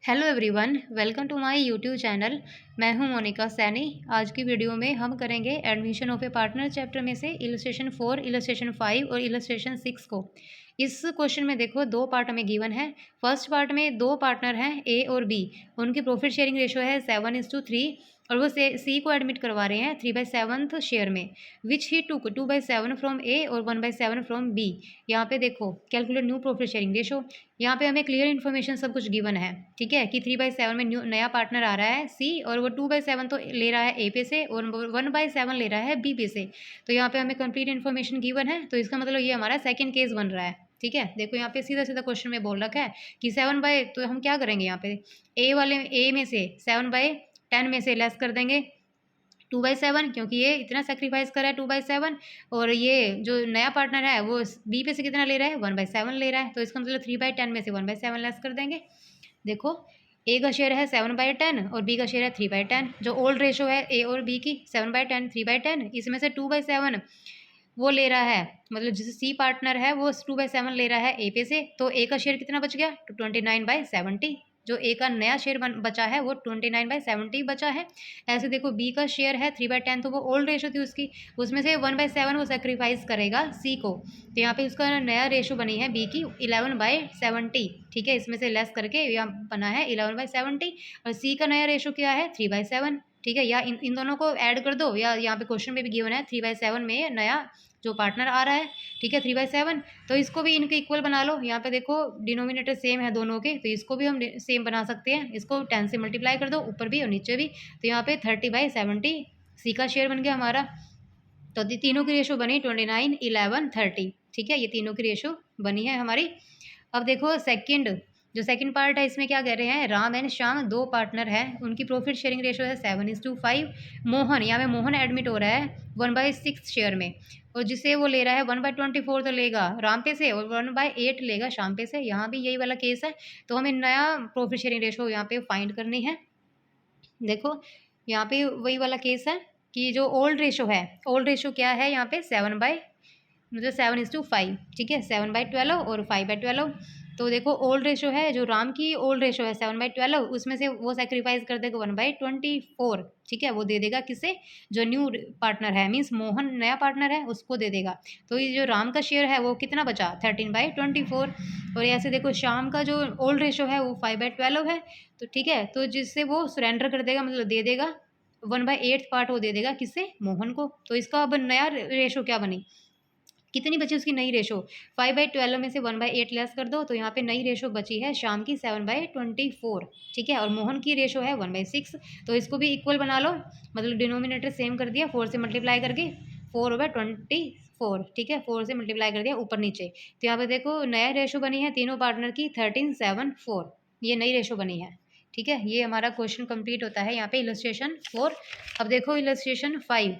Hello everyone, welcome to my YouTube channel. मैं हूं मोनिका सैनी। आज की वीडियो में हम करेंगे admission of A partner chapter में से इलस्ट्रेशन 4, इलस्ट्रेशन 5 और इलस्ट्रेशन 6 को। इस क्वेश्चन में देखो दो पार्ट हमें गिवन है। फर्स्ट पार्ट में दो पार्टनर हैं ए और बी, उनकी प्रॉफिट शेयरिंग रेशो है 7:3 और वो सी को एडमिट करवा रहे हैं 3/7 शेयर में, विच ही टुक 2/7 फ्रॉम ए और 1/7 फ्रॉम बी। यहाँ पे देखो calculate new profit sharing ratio. यहाँ पे हमें क्लियर इन्फॉर्मेशन सब कुछ गिवन है, ठीक है, कि 3/7 में नया पार्टनर आ रहा है सी और वो 2/7 तो ले रहा है ए पे से और 1/7 ले रहा है बी पे से। तो यहाँ पे हमें कंप्लीट इन्फॉर्मेशन गिवन है, तो इसका मतलब ये हमारा सेकंड केस बन रहा है। ठीक है, देखो यहाँ पे सीधा सीधा क्वेश्चन में बोल रखा है कि 7 तो हम क्या करेंगे यहाँ पे ए में से 7/10 में से लेस कर देंगे 2/7, क्योंकि ये इतना सेक्रीफाइस कर रहा है 2/7 और ये जो नया पार्टनर है वो बी पे से कितना ले रहा है 1/7 ले रहा है। तो इसका मतलब 3/10 में से 1/7 लेस कर देंगे। देखो ए का शेयर है 7/10 और बी का शेयर है 3/10। जो ओल्ड रेशो है ए और बी की 7/10 3/10, इसमें से 2/7 वो ले रहा है, मतलब जैसे सी पार्टनर है वो 2/7 ले रहा है ए पे से, तो ए का शेयर कितना बच गया 29/70। जो ए का नया शेयर बचा है वो 29/70 बचा है। ऐसे देखो बी का शेयर है 3/10, तो वो ओल्ड रेशो थी उसकी, उसमें से 1/7 वो सेक्रीफाइस करेगा सी को। तो यहाँ पे उसका नया रेशो बनी है बी की 11/70। ठीक है, इसमें से लेस करके यहाँ बना है 11/70 और सी का नया रेशो क्या है 3/7। ठीक है, या इन दोनों को ऐड कर दो, या यहाँ पे क्वेश्चन में भी गिवन है 3/7 में नया जो पार्टनर आ रहा है, ठीक है 3/7, तो इसको भी इनके इक्वल बना लो। यहाँ पे देखो डिनोमिनेटर सेम है दोनों के, तो इसको भी हम सेम बना सकते हैं। इसको 10 से मल्टीप्लाई कर दो, ऊपर भी और नीचे भी। तो यहाँ पे 30/70 सी का शेयर बन गया हमारा। तो तीनों की रेशो बनी 29, 11, 30। ठीक है, ये तीनों की रेशो बनी है हमारी। अब देखो जो सेकंड पार्ट है, इसमें क्या कह रहे हैं, राम एंड श्याम दो पार्टनर हैं, उनकी प्रॉफिट शेयरिंग रेशो है 7:5। मोहन, यहाँ पे मोहन एडमिट हो रहा है 1/6 शेयर में, और जिसे वो ले रहा है 1/24 तो लेगा राम पे से और 1/8 लेगा श्याम पे से। यहाँ भी यही वाला केस है, तो हमें नया प्रॉफिट शेयरिंग रेशो यहाँ पे फाइंड करनी है। देखो यहाँ पे वही वाला केस है कि जो ओल्ड रेशो क्या है यहाँ पे 7/5, ठीक है 7/12 और 5/12। तो देखो ओल्ड रेशो है, जो राम की ओल्ड रेशो है 7/12, उसमें से वो सेक्रीफाइस कर देगा 1/24। ठीक है, वो दे देगा किसे, जो न्यू पार्टनर है, मीन्स मोहन नया पार्टनर है उसको दे देगा। तो ये जो राम का शेयर है वो कितना बचा 13/24। और ऐसे देखो शाम का जो ओल्ड रेशो है वो 5/12 है। तो ठीक है, तो जिससे वो सरेंडर कर देगा, मतलब दे देगा 1/8 पार्ट वो दे देगा किससे, मोहन को। तो इसका अब नया रेशो क्या बनी, कितनी बची उसकी नई रेशो, 5/12 में से 1/8 लेस कर दो, तो यहाँ पे नई रेशो बची है शाम की 7/24। ठीक है, और मोहन की रेशो है 1/6। तो इसको भी इक्वल बना लो, मतलब डिनोमिनेटर सेम कर दिया, 4 से मल्टीप्लाई करके 4/24। ठीक है, 4 से मल्टीप्लाई कर दिया ऊपर नीचे। तो यहाँ पे देखो नया रेशो बनी है तीनों पार्टनर की 13:7:4, ये नई रेशो बनी है। ठीक है, ये हमारा क्वेश्चन कंप्लीट होता है यहाँ पे इलस्ट्रेशन 4। अब देखो इलस्ट्रेशन 5।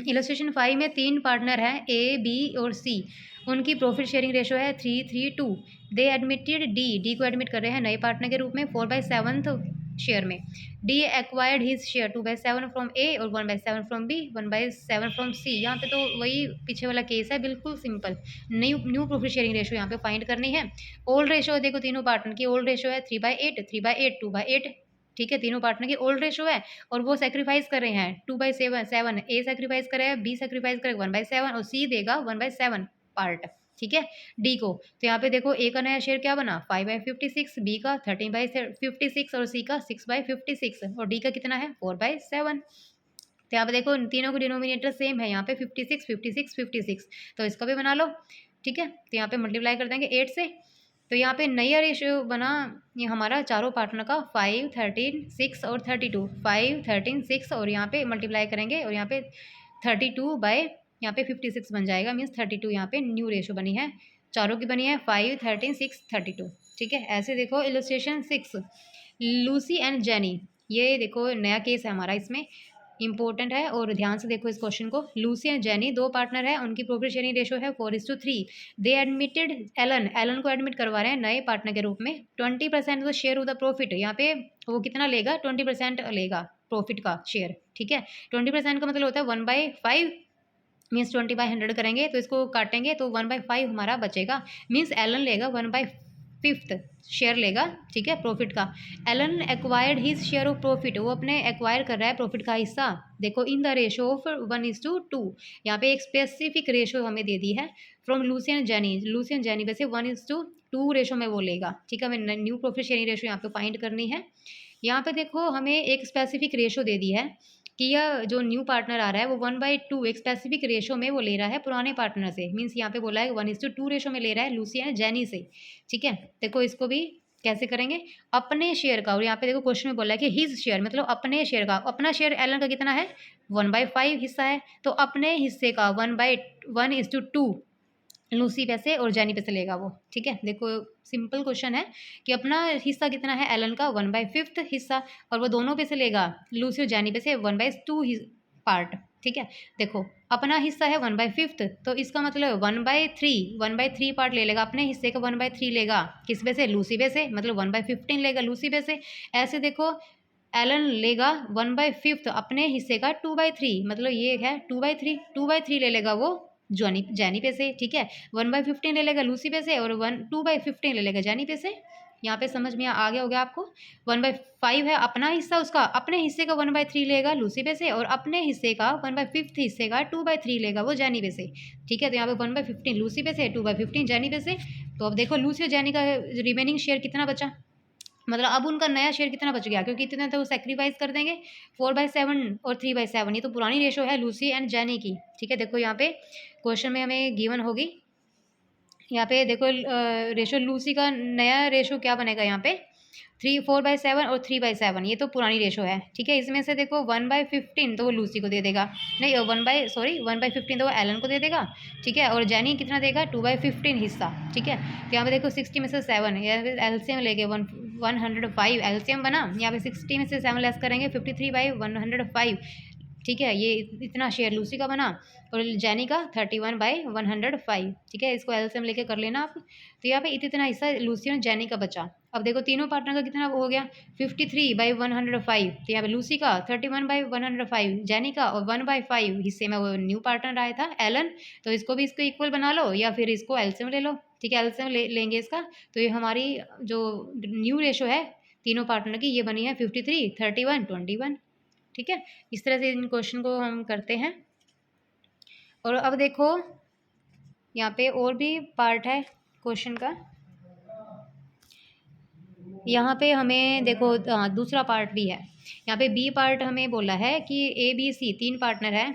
इलस्ट्रेशन 5 में तीन पार्टनर हैं ए बी और सी, उनकी प्रॉफिट शेयरिंग रेशो है 3:3:2। दे एडमिटेड डी को एडमिट कर रहे हैं नए पार्टनर के रूप में 4/7 शेयर में। D acquired his share 2/7 from A और 1/7 फ्रॉम बी, 1/7 फ्रॉम सी। यहाँ पे तो वही पीछे वाला केस है, बिल्कुल simple. New profit sharing ratio यहाँ पे फाइंड करनी है। ओल्ड रेशो देखो तीनों पार्टनर की ओल्ड रेशो है 3/8, 3/8, 2/8। ठीक है, तीनों पार्टनर की ओल्ड रेशो है और वो सेक्रीफाइस कर रहे हैं 2/7। ए सेक्रीफाइस करेगा, बी सेक्रीफाइस करेगा 1/7 और सी देगा 1/7 पार्ट। ठीक है, डी को। तो यहाँ पे देखो ए का नया शेयर क्या बना 5/56, बी का 13/56 और सी का 6/56 और डी का कितना है 4/7। तो यहाँ पे देखो तीनों को डिनोमिनेटर सेम है, यहाँ पे 56, 56, 56, तो इसका भी बना लो। ठीक है, तो यहाँ पे मल्टीप्लाई कर देंगे 8 से। तो यहाँ पे नया रेशियो बना ये हमारा चारों पार्टनर का 5, 13, 6 और 32, 5, 13, 6 और यहाँ पे मल्टीप्लाई करेंगे और यहाँ पे 32 बाय यहाँ पे 56 बन जाएगा, मीन्स 32 यहाँ पे न्यू रेशियो बनी है, चारों की बनी है 5, 13, 6, 32। ठीक है, ऐसे देखो इलस्ट्रेशन 6 लूसी एंड जेनी, ये देखो नया केस है हमारा, इसमें इंपॉर्टेंट है और ध्यान से देखो इस क्वेश्चन को। लूसी एंड जेनी दो पार्टनर है, उनकी प्रॉफिट शेयरिंग रेशो है 4:3। दे एडमिटेड एलन को एडमिट करवा रहे हैं नए पार्टनर के रूप में। 20% तो शेयर ऑफ द प्रॉफिट, यहाँ पे वो कितना लेगा 20% लेगा प्रॉफिट का शेयर। ठीक है, 20% का मतलब होता है 1/5, मीन्स 20/100 करेंगे तो इसको काटेंगे तो 1/5 हमारा बचेगा, मीन्स एलन लेगा 1/5 5th शेयर लेगा, ठीक है, प्रॉफिट का। Alan acquired his share of profit, वो अपने एक्वायर कर रहा है प्रॉफिट का हिस्सा, देखो इन द रेशो ऑफ 1:2। यहाँ पे एक स्पेसिफिक रेशो हमें दे दी है फ्रॉम लूसियन जैनी, लूसियन जैनी वैसे 1:2 रेशो में वो लेगा, ठीक है। हमें न्यू प्रॉफिट शेयरिंग रेशो यहाँ पे फाइंड करनी है। यहाँ पे देखो हमें एक स्पेसिफिक रेशो दे दी है कि यह जो न्यू पार्टनर आ रहा है वो 1/2 एक स्पेसिफिक रेशो में वो ले रहा है पुराने पार्टनर से, मीन्स यहाँ पे बोला है 1:2 रेशो में ले रहा है लूसियन जैनी से, ठीक है। देखो इसको भी कैसे करेंगे, अपने शेयर का, और यहाँ पे देखो क्वेश्चन में बोला है कि हिज शेयर मतलब अपने शेयर का, अपना शेयर एलन का कितना है 1/5 हिस्सा है, तो अपने हिस्से का 1/1:2 लूसी पैसे और जैनी पैसे लेगा वो, ठीक है। देखो सिंपल क्वेश्चन है कि अपना हिस्सा कितना है एलन का 1/5 हिस्सा, और वो दोनों पैसे लेगा लूसी और जैनी पैसे 1/2 पार्ट, ठीक है। देखो अपना हिस्सा है 1/5, तो इसका मतलब 1/3 पार्ट ले लेगा, अपने हिस्से का 1/3 लेगा किस पे से, लूसी पे से, मतलब 1/15 लेगा लूसी पे से। ऐसे देखो एलन लेगा 1/5 अपने हिस्से का 2/3, मतलब ये है 2/3 ले लेगा वो जैनी पे से, ठीक है। 1/15 ले लेगा लूसी पे से, और 2/15 ले लेगा जैनी पे से। यहाँ पे समझ में आ गया होगा आपको। 1/5 है अपना हिस्सा, उसका अपने हिस्से का 1/3 लेगा लूसी पे से, और अपने हिस्से का 1/5 हिस्से का 2/3 लेगा वो जैनी पे से, ठीक है। तो यहाँ पे 1/15 लूसी पे से, 2/15 जैनी पे से। तो अब देखो लूसी और जैनी का रिमेनिंग शेयर कितना बचा, मतलब अब उनका नया शेयर कितना बच गया, क्योंकि इतना तो वो सेक्रीफाइस कर देंगे। 4/7 और 3/7 ये तो पुरानी रेशो है लूसी एंड जैनी की, ठीक है। देखो यहाँ पे क्वेश्चन में हमें गिवन होगी, यहाँ पे देखो रेशो लूसी का नया रेशो क्या बनेगा यहाँ पे 4/7 और 3/7, ये तो पुरानी रेशो है, ठीक है। इसमें से देखो 1/15 तो वो लूसी को दे देगा, नहीं 1/15 तो वो एलन को दे देगा, ठीक है। और जैनी कितना देगा 2/15 हिस्सा, ठीक है। तो यहाँ पे देखो 60 में से 7 या फिर एलसीएम लेके 105 एलसीएम बना, यहाँ पे 60 में से 7 लेस करेंगे 53/105, ठीक है। ये इतना शेयर लूसी का बना, और जैनी का 31/105, ठीक है। इसको एलसीएम लेके कर लेना आप। तो यहाँ पे इतना हिस्सा लूसी और जैनी का बचा। अब देखो तीनों पार्टनर का कितना हो गया 53/105, तो यहाँ पे लूसी का 31/105, जैनी का, और 1/5 हिस्से में वो न्यू पार्टनर आया था एलन, तो इसको भी इसको इक्वल बना लो या फिर इसको एलसीएम ले लो, ठीक है। एलसीएम लेंगे इसका, तो ये हमारी जो न्यू रेशो है तीनों पार्टनर की ये बनी है 53, 31, 21, ठीक है। इस तरह से इन क्वेश्चन को हम करते हैं। और अब देखो यहाँ पे और भी पार्ट है क्वेश्चन का, यहाँ पे हमें देखो दूसरा पार्ट भी है। यहाँ पे बी पार्ट हमें बोला है कि ABC 3 पार्टनर है,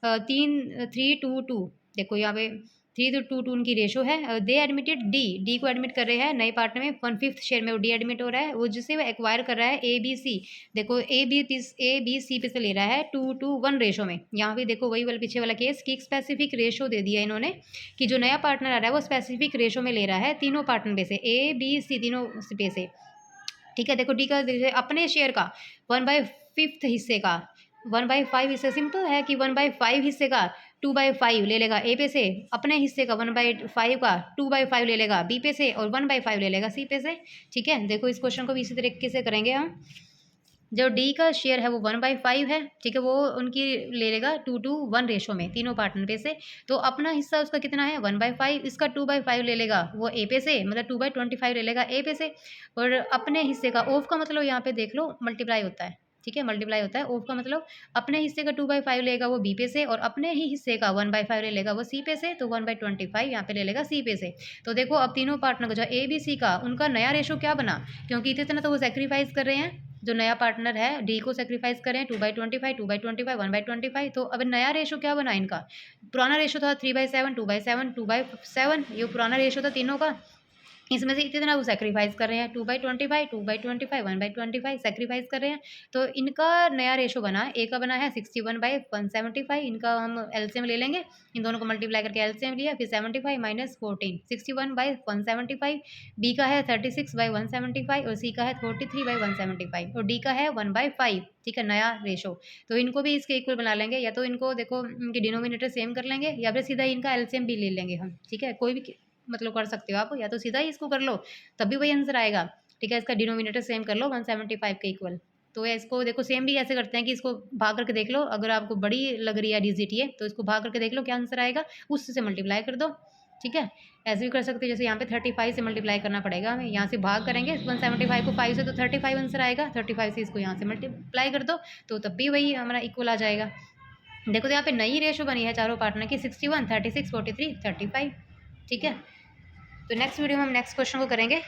3:2:2, देखो यहाँ पे 3:2:2 उनकी रेशो है। दे एडमिटेड डी को एडमिट कर रहे हैं नए पार्टनर में 1/5 शेयर में, वो डी एडमिट हो रहा है, वो जिसे वो एक्वायर कर रहा है ABC, देखो ABC पे से ले रहा है 2:1 रेशो में। यहाँ पे देखो वही वाला पीछे वाला केस कि एक स्पेसिफिक रेशो दे दिया इन्होंने कि जो नया पार्टनर आ रहा है वो स्पेसिफिक रेशो में ले रहा है तीनों पार्टनर पे से, ABC तीनों पे से, ठीक है। देखो डी का अपने शेयर का 1/5 हिस्से का 1/5 हिस्से, सिंपल है कि 1/5 हिस्से का 2/5 ले लेगा ए पे से, अपने हिस्से का 1/5 का 2/5 ले लेगा बी पे से, और 1/5 ले लेगा सी पे से, ठीक है। देखो इस क्वेश्चन को भी इसी तरीके से करेंगे हम। जो डी का शेयर है वो 1/5 है, ठीक है, वो उनकी ले लेगा 2:1 रेशो में तीनों पार्टनर पे से। तो अपना हिस्सा उसका कितना है 1/5, इसका 2/5 ले लेगा वो ए पे से, मतलब 2/25 ले लेगा ए पे से। और अपने हिस्से का ऑफ का मतलब यहाँ पे देख लो मल्टीप्लाई होता है, ठीक है, मल्टीप्लाई होता है। ऑफ का मतलब अपने हिस्से का 2/5 लेगा वो बी पे से, और अपने ही हिस्से का 1/5 ले लेगा वो सी पे से, तो 1/25 यहाँ पे ले लेगा सी पे से। तो देखो अब तीनों पार्टनर को जो ए बी सी का उनका नया रेशो क्या बना, क्योंकि इतना तो वो सेक्रीफाइस कर रहे हैं, जो नया पार्टनर है डी को सेक्रीफाइस करें 2/25, 2/25, 1/25, तो अब नया रेशो क्या बना इनका, पुराना रेशो था 3/7, 2/7, 2/7, ये पुराना रेशो था तीनों का, इसमें से इतना वो सेक्रीफाइस कर रहे हैं 2/25, 2/25, 1/25 सेक्रीफाइस कर रहे हैं। तो इनका नया रेशो बना, ए का बना है 61/175, इनका हम एलसीएम ले लेंगे, इन दोनों को मल्टीप्लाई करके एलसीएम लिया, फिर 75 - 14 61/175, बी का है 36/175, और सी का है 43/175, और डी का है 1/5, ठीक है, नया रेशो। तो इनको भी इसके इक्वल बना लेंगे, या तो इनको देखो इनके डिनोमिनेटर सेम कर लेंगे, या फिर सीधा इनका एलसीएम भी ले लेंगे हम, ठीक है, कोई भी मतलब कर सकते हो आप, या तो सीधा ही इसको कर लो तब भी वही आंसर आएगा, ठीक है। इसका डिनोमिनेटर सेम कर लो 175 के इक्वल। तो इसको देखो सेम भी ऐसे करते हैं कि इसको भाग करके देख लो, अगर आपको बड़ी लग रही है डिजिट ये, तो इसको भाग करके देख लो क्या आंसर आएगा, उससे मल्टीप्लाई कर दो, ठीक है। ऐसे भी कर सकते हैं, जैसे यहाँ पे 35 से मल्टीप्लाई करना पड़ेगा हमें, यहाँ से भाग करेंगे 175 को 5 से, तो 35 आंसर आएगा। 35 से इसको यहाँ से मल्टीप्लाई कर दो तो तब भी वही हमारा इक्वल आ जाएगा। देखो तो यहाँ पे नई रेशो बनी है चारों पार्टनर की, 61, 36, 43, 35। ठीक है। तो नेक्स्ट वीडियो में हम नेक्स्ट क्वेश्चन को करेंगे।